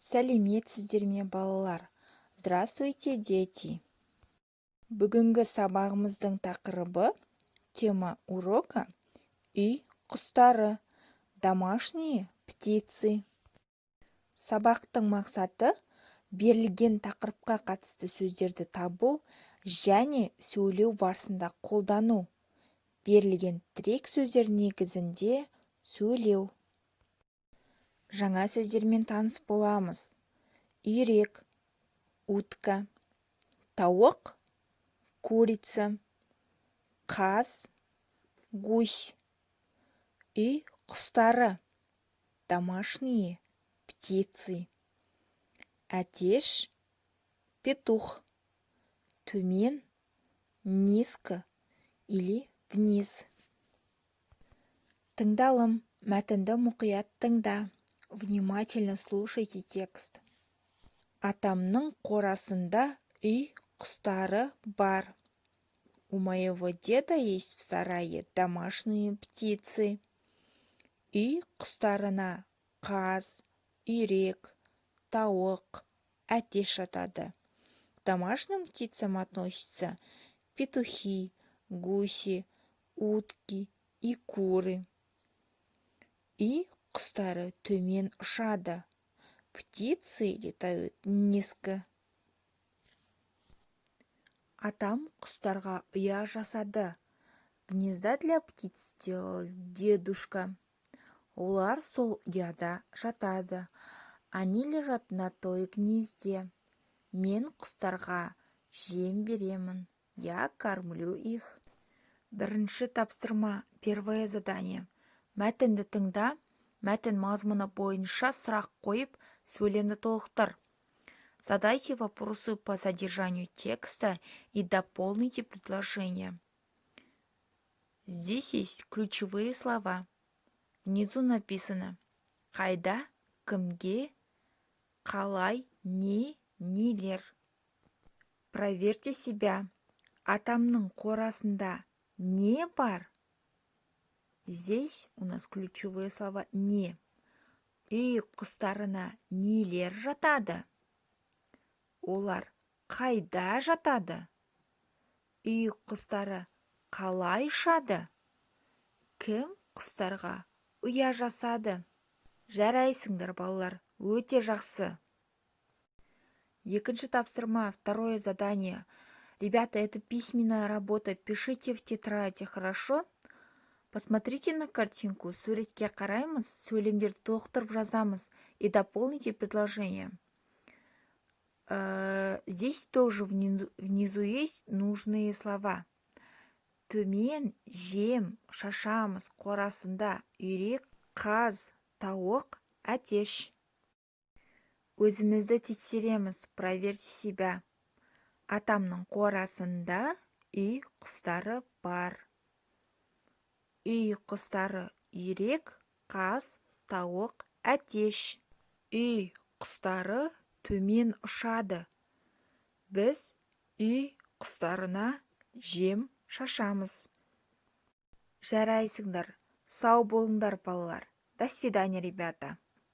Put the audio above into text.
Сәлеметсіздер ме, балалар? Здравствуйте, дети! Бүгінгі сабағымыздың тақырыбы тема урока үй құстары, домашние птицы. Сабақтың мақсаты берілген тақырыпқа қатысты сөздерді табу және сөйлеу барысында қолдану. Берілген тірек сөздер негізінде сөйлеу. Жаңа сөздермен таныс боламыз. Үйрек, утка, тауық, курица, қаз, гусь. Үй құстары, домашние птицы. Әтеш, петух. Төмен, низко или вниз. Тыңдалым, мәтінді мұқият тыңда. Внимательно слушайте текст. Атамның қорасында үй құстары бар. У моего деда есть в сарае домашние птицы. Үй құстарына қаз, үйрек, тауық, әтеш жатады. К домашним птицам относятся петухи, гуси, утки и куры. Үй құстары төмен ұшады. Птицы летают низко. Атам құстарға ұя жасады. Гнезда для птиц сделал дедушка. Олар сол ұяда жатады. Они лежат на той гнезде. Мен құстарға жем беремін. Я кормлю их. Бірінші тапсырма, первое задание. Мәтінді тыңда, мәтін мазмұны бойынша сұрақ қойып, сөйлемді толықтыр. Задайте вопросы по содержанию текста и дополните предложение. Здесь есть ключевые слова. Внизу написано қайда, кімге, қалай, не, нелер. Проверьте себя. Атамның қорасында не бар? Здесь у нас ключевые слова не. Үй құстарына нелер жатады? Олар қайда жатады? Үй құстары қалай ұшады? Кім құстарға ұя жасады? Жарайсыңдар, балалар, өте жақсы. Екінші тапсырма, второе задание. Ребята, это письменная работа. Пишите в тетради, хорошо? Посмотрите на картинку. Суретке қараймыз, сөйлемдерді толықтырып жазамыз и дополните предложение. Здесь тоже внизу есть нужные слова. Төмен, жем, шашамыз, қорасында, үйрек, қаз, тауық, әтеш. Өзімізді тексереміз, проверьте себя. Атамның қорасында үй құстары бар. Үй құстары үйрек, қаз, тауық, әтеш. Үй құстары төмен ұшады. Біз үй құстарына жем шашамыз. Жарайсыңдар, сау болыңдар, балалар. До свидания, ребята.